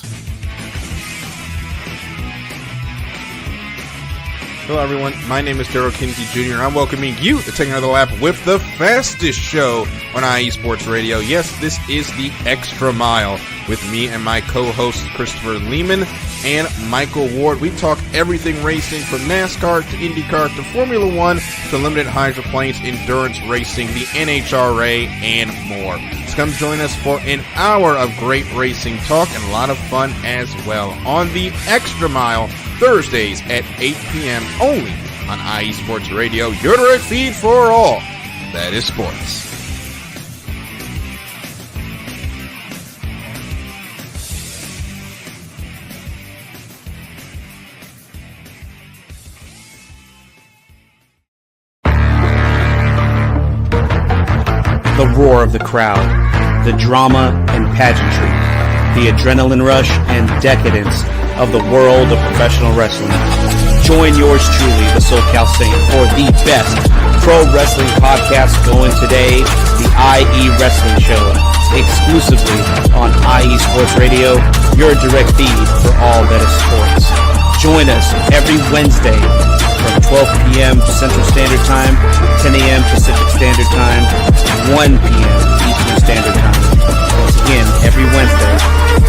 Hello, everyone. My name is Daryl Kinsey Jr., and I'm welcoming you to take another lap with the fastest show on IE Sports Radio. Yes, this is the Extra Mile with me and my co-hosts Christopher Lehman and Michael Ward. We talk everything racing, from NASCAR to IndyCar to Formula One to limited hydroplanes, endurance racing, the NHRA, and more. come join us for an hour of great racing talk and a lot of fun as well on the Extra Mile, Thursdays at 8 p.m. only on IE Sports Radio, your direct feed for all that is sports. The roar of the crowd, the drama and pageantry, the adrenaline rush and decadence of the world of professional wrestling. Join yours truly, the SoCal Saint, for the best pro wrestling podcast going today, the IE Wrestling Show, exclusively on IE Sports Radio, your direct feed for all that is sports. Join us every Wednesday from 12 p.m. Central Standard Time, 10 a.m. Pacific Standard Time, 1 p.m. Eastern Standard Time. Once again, every Wednesday,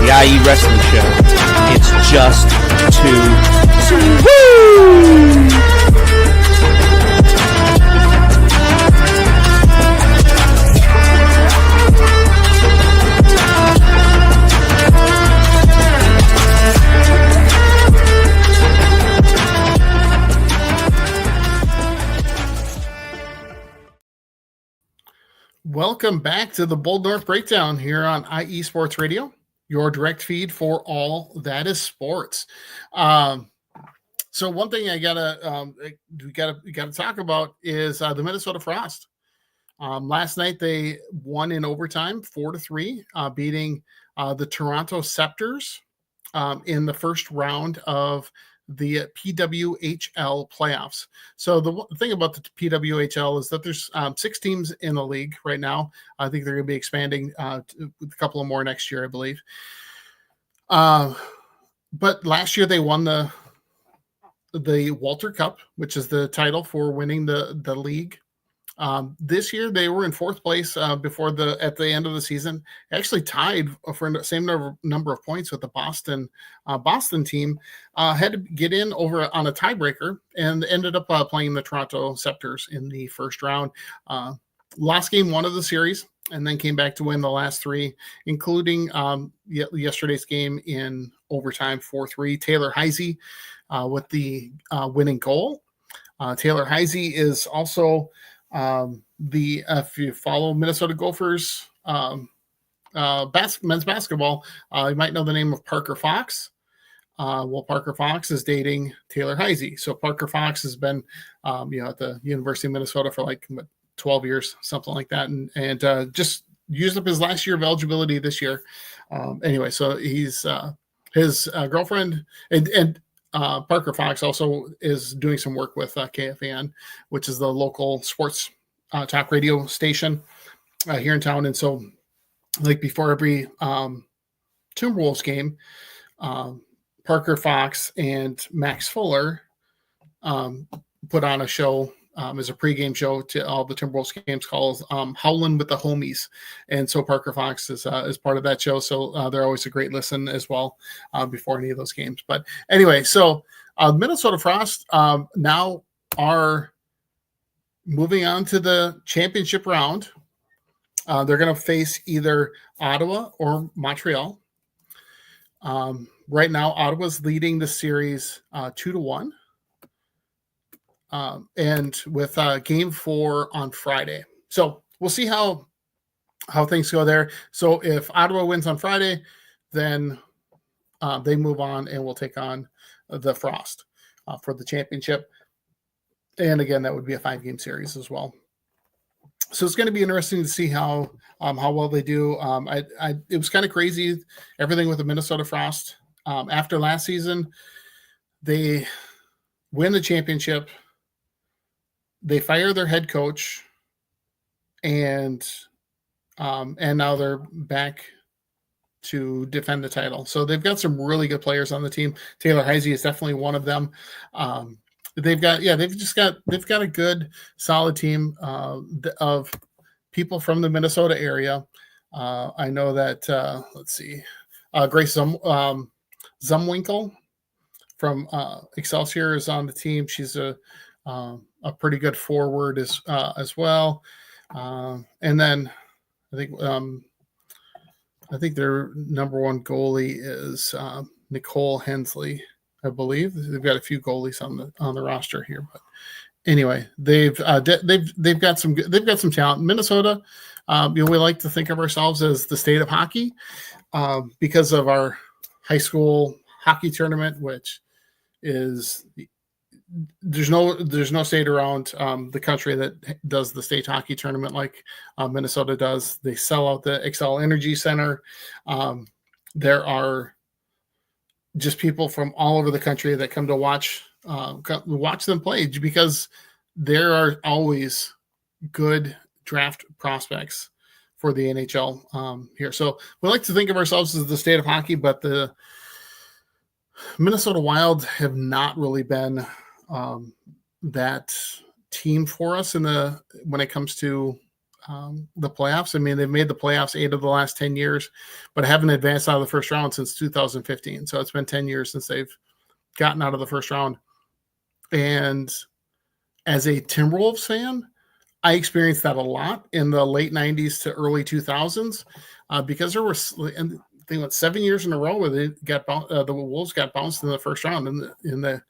the IE Wrestling Show. It's just too woo! Welcome back to the Bold North Breakdown here on IE Sports Radio, your direct feed for all that is sports. So one thing we gotta talk about is the Minnesota Frost. Last night they won in overtime, 4-3, beating the Toronto Scepters in the first round of the PWHL playoffs. So the thing about the PWHL is that there's 6 teams in the league right now. I think they're going to be expanding with a couple of more next year, I believe. But last year they won the Walter Cup, which is the title for winning the league. This year they were in 4th place at the end of the season, actually tied for the same number of points with the Boston team. Had to get in over on a tiebreaker and ended up playing the Toronto Scepters in the first round. Lost game 1 of the series and then came back to win the last 3, including yesterday's game in overtime, 4-3. Taylor Heisey with the winning goal. Taylor Heisey is also if you follow Minnesota Gophers men's basketball, you might know the name of Parker Fox. Parker Fox is dating Taylor Heisey. So Parker Fox has been at the University of Minnesota for like 12 years, something like that, and just used up his last year of eligibility this year. Anyway, so he's his girlfriend and Parker Fox also is doing some work with KFAN, which is the local sports talk radio station here in town. And so, like before every Timberwolves game, Parker Fox and Max Fuller put on a show as a pregame show to all the Timberwolves games called Howlin' with the Homies. And so Parker Fox is part of that show. So they're always a great listen as well before any of those games. But anyway, so Minnesota Frost now are moving on to the championship round. They're going to face either Ottawa or Montreal. Right now, Ottawa's leading the series 2-1. And with game 4 on Friday. So we'll see how things go there. So if Ottawa wins on Friday, then they move on and will take on the Frost for the championship. And again, that would be a 5-game series as well. So it's going to be interesting to see how well they do. It was kind of crazy, everything with the Minnesota Frost. After last season, they win the championship. They fire their head coach, and now they're back to defend the title. So they've got some really good players on the team. Taylor Heisey is definitely one of them. They've got a good, solid team of people from the Minnesota area. I know that Grace Zumwinkle from Excelsior is on the team. She's a pretty good forward as well. And then I think I think their number one goalie is Nicole Hensley, I believe. They've got a few goalies on the roster here, but anyway, they've got some talent. Minnesota, we like to think of ourselves as the state of hockey because of our high school hockey tournament, which is there's no state around the country that does the state hockey tournament like Minnesota does. They sell out the Xcel Energy Center. There are just people from all over the country that come to watch them play because there are always good draft prospects for the NHL here. So we like to think of ourselves as the state of hockey, but the Minnesota Wild have not really been that team for us when it comes to the playoffs. I mean, they've made the playoffs 8 of the last 10 years, but haven't advanced out of the first round since 2015. So it's been 10 years since they've gotten out of the first round. And as a Timberwolves fan, I experienced that a lot in the late 90s to early 2000s because there were, and I think about 7 years in a row where they got the Wolves got bounced in the first round in the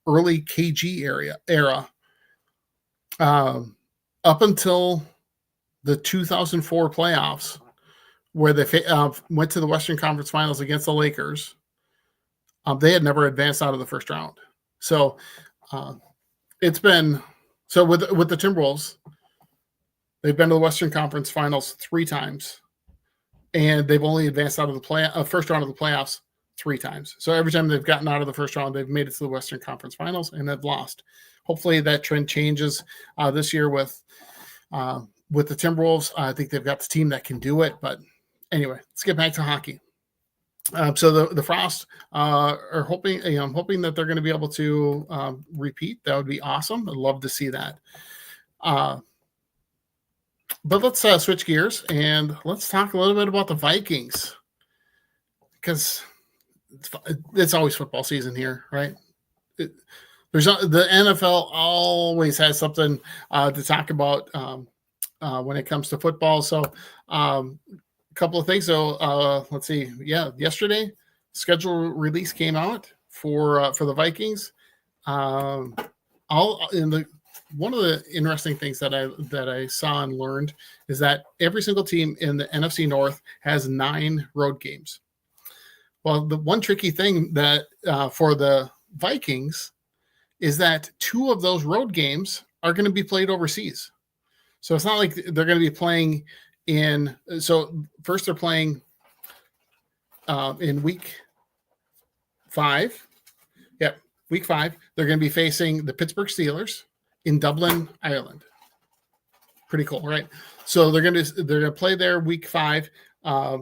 early KG era. Up until the 2004 playoffs, where they went to the Western Conference Finals against the Lakers, they had never advanced out of the first round. So it's been with the Timberwolves, they've been to the Western Conference Finals 3 times, and they've only advanced out of the first round of the playoffs 3 times. So every time they've gotten out of the first round, they've made it to the Western Conference Finals and have lost. Hopefully that trend changes this year with the Timberwolves. I think they've got the team that can do it. But anyway, let's get back to hockey. So the Frost are hoping. I'm hoping that they're going to be able to repeat. That would be awesome. I'd love to see that. But let's switch gears and let's talk a little bit about the Vikings, because it's always football season here, right? The NFL always has something to talk about when it comes to football. So a couple of things. So let's see. Yeah, yesterday schedule release came out for the Vikings. One of the interesting things that I saw and learned is that every single team in the NFC North has 9 road games. Well, the one tricky thing that for the Vikings is that 2 of those road games are going to be played overseas. So it's not like they're going to be playing in. So first they're playing in week 5. Yep, week 5. They're going to be facing the Pittsburgh Steelers in Dublin, Ireland. Pretty cool, right? So they're going to play there week 5.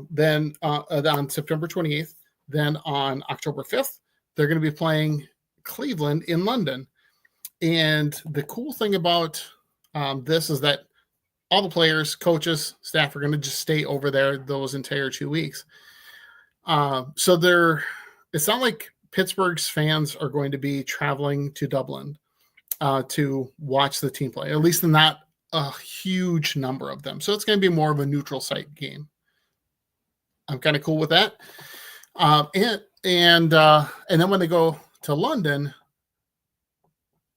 Then on September 28th. Then on October 5th, they're going to be playing Cleveland in London. And the cool thing about this is that all the players, coaches, staff are going to just stay over there those entire 2 weeks. So it's not like Pittsburgh's fans are going to be traveling to Dublin to watch the team play, at least not a huge number of them. So it's going to be more of a neutral site game. I'm kind of cool with that. And then when they go to London,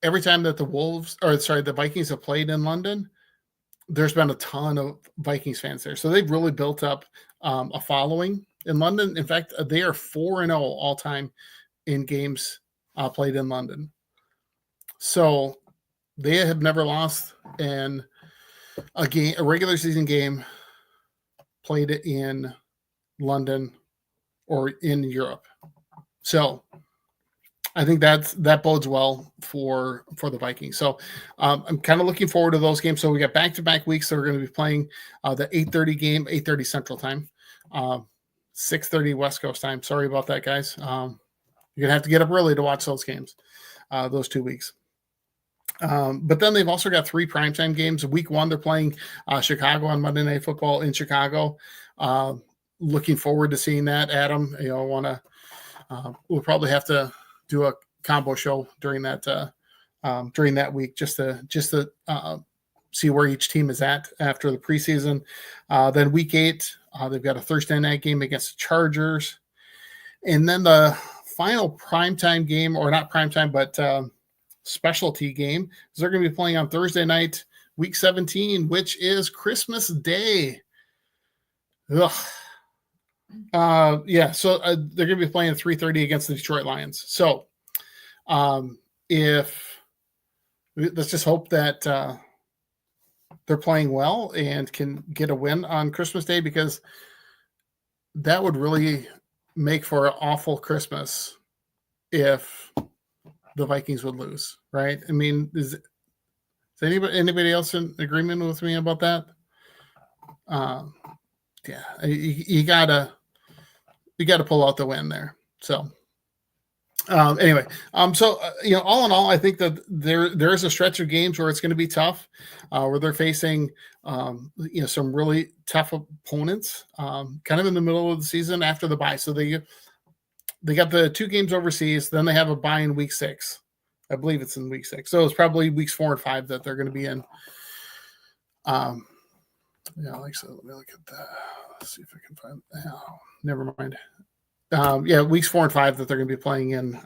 every time that the Vikings have played in London, there's been a ton of Vikings fans there. So they've really built up a following in London. In fact, they are 4-0 all time in games played in London. So they have never lost in a regular season game played in London or in Europe. So I think that bodes well for the Vikings. So I'm kind of looking forward to those games. So we got back-to-back weeks. So we're going to be playing the 8:30 game, 8:30 Central Time, 6:30 West Coast time. Sorry about that, guys. You're going to have to get up early to watch those games, those 2 weeks. But then they've also got 3 primetime games. Week 1, they're playing Chicago on Monday Night Football in Chicago. Looking forward to seeing that, Adam. We'll probably have to do a combo show during that week just to see where each team is at after the preseason. Then week 8, they've got a Thursday night game against the Chargers. And then the final primetime game, or not primetime, but specialty game, is they're going to be playing on Thursday night, week 17, which is Christmas Day. Ugh. So they're going to be playing 3:30 against the Detroit Lions. So let's just hope that they're playing well and can get a win on Christmas Day, because that would really make for an awful Christmas if the Vikings would lose, right? I mean, is anybody else in agreement with me about that? You gotta pull out the win there. So anyway, all in all, I think that there's a stretch of games where it's going to be tough, where they're facing some really tough opponents, kind of in the middle of the season after the bye. So they got the 2 games overseas, then they have a bye in week 6. I believe it's in week 6. So it's probably weeks 4 and 5 that they're going to be in. Let me look at that. Let's see if I can find. Oh, never mind. Weeks 4 and 5 that they're going to be playing in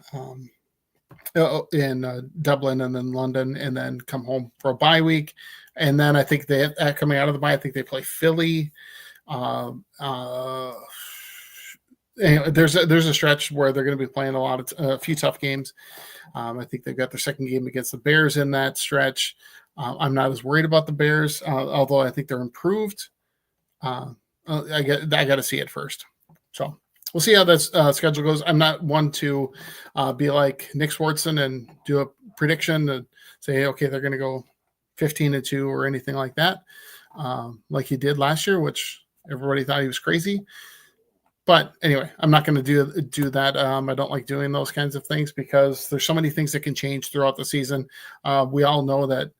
Dublin and then London, and then come home for a bye week. And then I think they coming out of the bye, I think they play Philly. Anyway, there's a stretch where they're going to be playing a few tough games. I think they've got their second game against the Bears in that stretch. I'm not as worried about the Bears, although I think they're improved. I got to see it first. So we'll see how this schedule goes. I'm not one to be like Nick Swartzen and do a prediction and say, okay, they're going to go 15-2 or anything like that, like he did last year, which everybody thought he was crazy. But anyway, I'm not going to do that. I don't like doing those kinds of things because there's so many things that can change throughout the season. We all know that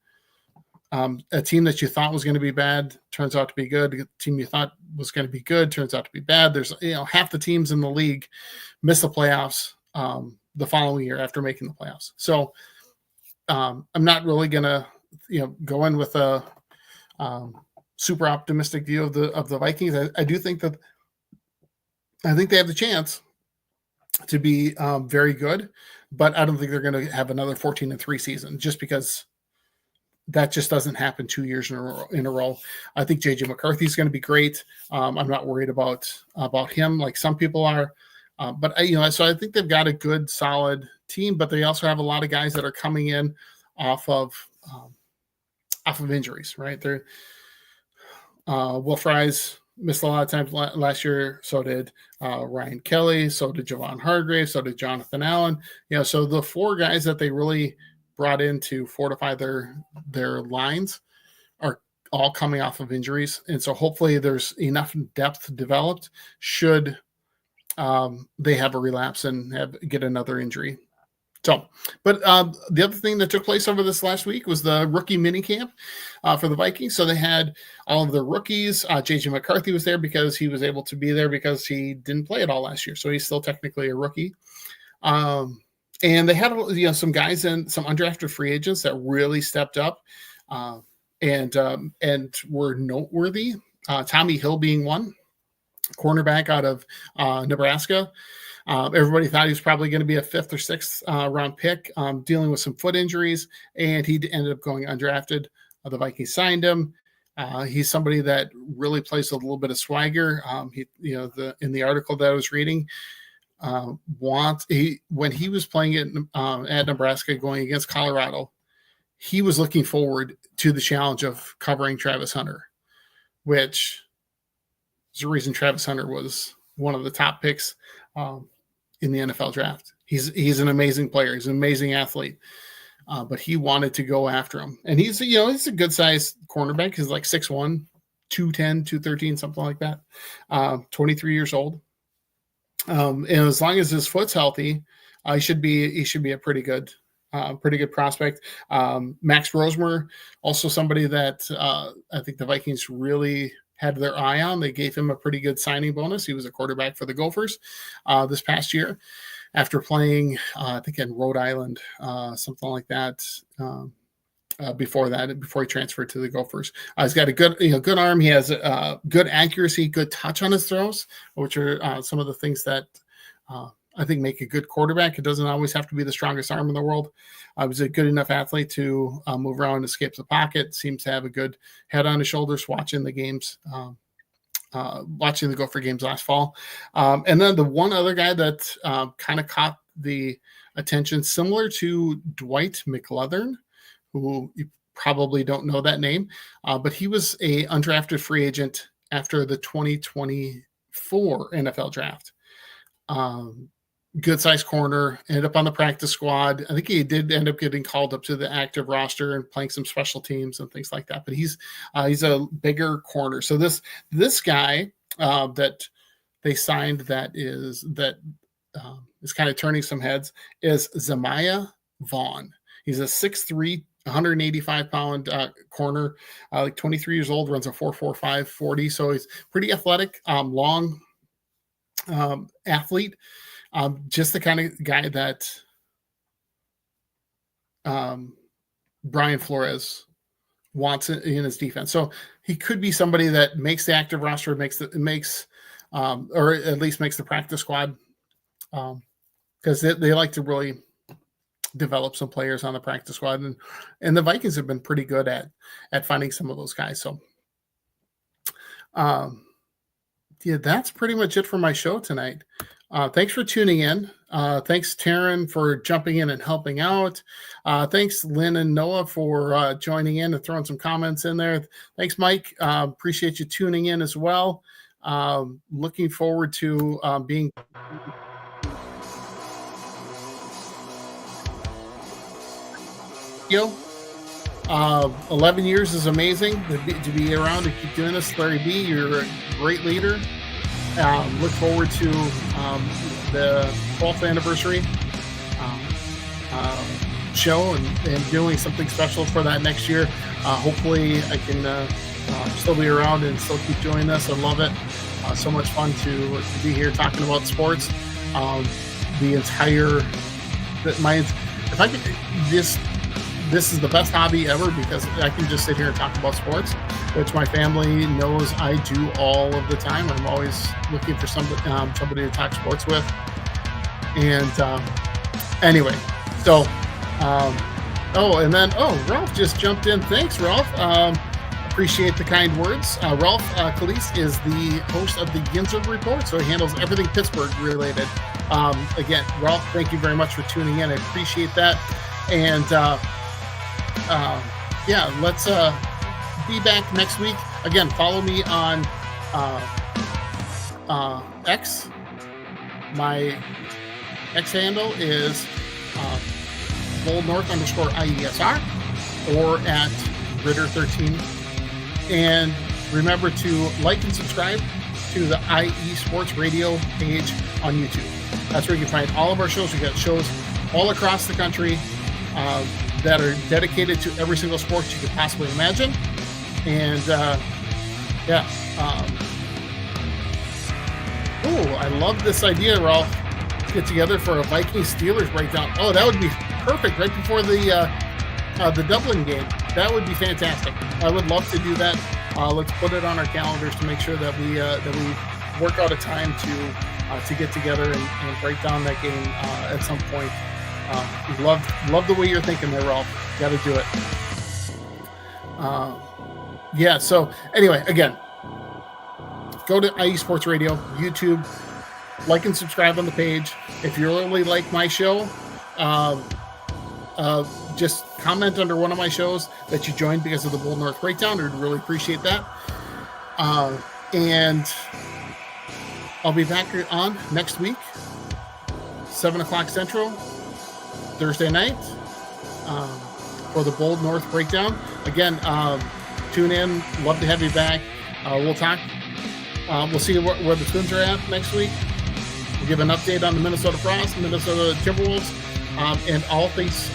a team that you thought was going to be bad turns out to be good. A team you thought was going to be good turns out to be bad. There's half the teams in the league miss the playoffs the following year after making the playoffs. So I'm not really going to go in with a super optimistic view of the Vikings. I do think that I think they have the chance to be very good, but I don't think they're going to have another 14-3 season just because that just doesn't happen 2 years in a row. I think JJ McCarthy is going to be great. I'm not worried about him like some people are, but so I think they've got a good, solid team. But they also have a lot of guys that are coming in off of injuries. Right, they're Will Fries missed a lot of times last year. So did Ryan Kelly. So did Javon Hargrave. So did Jonathan Allen. So the 4 guys that they really brought in to fortify their lines are all coming off of injuries. And so hopefully there's enough depth developed should they have a relapse and get another injury. So, but the other thing that took place over this last week was the rookie minicamp for the Vikings. So they had all of their rookies. JJ McCarthy was there because he was able to be there because he didn't play at all last year. So he's still technically a rookie. And they had some guys and some undrafted free agents that really stepped up and were noteworthy. Tommy Hill being one, cornerback out of Nebraska. Everybody thought he was probably going to be a 5th or 6th round pick, dealing with some foot injuries, and he ended up going undrafted. The Vikings signed him. He's somebody that really plays with a little bit of swagger. In the article that I was reading, when he was playing at Nebraska going against Colorado, he was looking forward to the challenge of covering Travis Hunter, which is the reason Travis Hunter was one of the top picks in the NFL draft. He's an amazing player. He's an amazing athlete, but he wanted to go after him. And he's a good sized cornerback. He's like 6'1", 210, 213, something like that. 23 years old. And as long as his foot's healthy, he should be a pretty good prospect. Max Rosemer, also somebody that I think the Vikings really had their eye on. They gave him a pretty good signing bonus. He was a quarterback for the Gophers this past year after playing, I think in Rhode Island, something like that. before he transferred to the Gophers. He's got a good arm. He has good accuracy, good touch on his throws, which are some of the things that I think make a good quarterback. It doesn't always have to be the strongest arm in the world. He's a good enough athlete to move around and escape the pocket. Seems to have a good head on his shoulders watching the games, watching the Gopher games last fall. And then the one other guy that kind of caught the attention, similar to Dwight McLeathern, who you probably don't know that name, but he was a undrafted free agent after the 2024 NFL draft. Good size corner, ended up on the practice squad. I think he did end up getting called up to the active roster and playing some special teams and things like that. But he's a bigger corner. So this guy that they signed that is kind of turning some heads is Zamiah Vaughn. He's a 6'3", 185-pound corner, like 23 years old, runs a 4.45 40. So he's pretty athletic, long athlete. Just the kind of guy that Brian Flores wants in his defense. So he could be somebody that makes the active roster, or at least makes the practice squad, because they like to really develop some players on the practice squad, and the Vikings have been pretty good at finding some of those guys. So, yeah, that's pretty much it for my show tonight. Thanks for tuning in. Thanks, Taryn, for jumping in and helping out. Thanks, Lynn and Noah, for joining in and throwing some comments in there. Thanks, Mike. Appreciate you tuning in as well. Looking forward to being... 11 years is amazing to be around and keep doing this. Larry B, you're a great leader. Look forward to the 12th anniversary show and doing something special for that next year. Hopefully I can still be around and still keep doing this. I love it. So much fun to be here talking about sports. This is the best hobby ever, because I can just sit here and talk about sports, which my family knows I do all of the time. I'm always looking for somebody to talk sports with. And anyway, so, Ralph just jumped in. Thanks, Ralph. Appreciate the kind words. Ralph Calise is the host of the Ginzerg Report, so he handles everything Pittsburgh related. Again, Ralph, thank you very much for tuning in. I appreciate that. And let's be back next week. Again, follow me on X. My X handle is boldnorth_IESR or at Ritter13. And remember to like and subscribe to the IE Sports Radio page on YouTube. That's where you can find all of our shows. We've got shows all across the country that are dedicated to every single sport you could possibly imagine. And I love this idea, Ralph. Let's get together for a Vikings Steelers breakdown. Oh, that would be perfect right before the Dublin game. That would be fantastic. I would love to do that. Let's put it on our calendars to make sure that we work out a time to get together and break down that game at some point. Love the way you're thinking there, Ralph. Got to do it. So anyway, again, go to IE Sports Radio, YouTube, like and subscribe on the page. If you really like my show, just comment under one of my shows that you joined because of the Bold North Breakdown. I'd really appreciate that. And I'll be back on next week, 7 o'clock Central, Thursday night, for the Bold North Breakdown. Again, tune in. Love to have you back. We'll talk. We'll see where the Twins are at next week. We'll give an update on the Minnesota Frost, Minnesota Timberwolves, and all things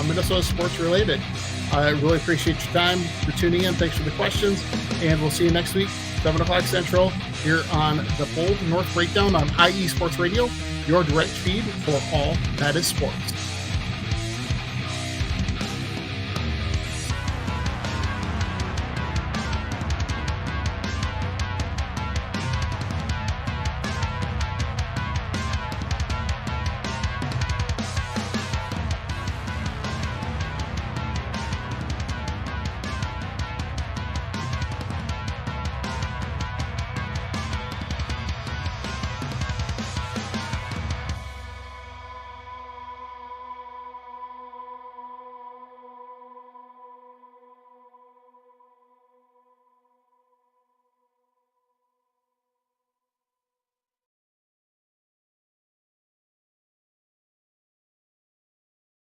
Minnesota sports related. I really appreciate your time for tuning in. Thanks for the questions. And we'll see you next week, 7 o'clock Central, here on the Bold North Breakdown on IE Sports Radio, your direct feed for all that is sports.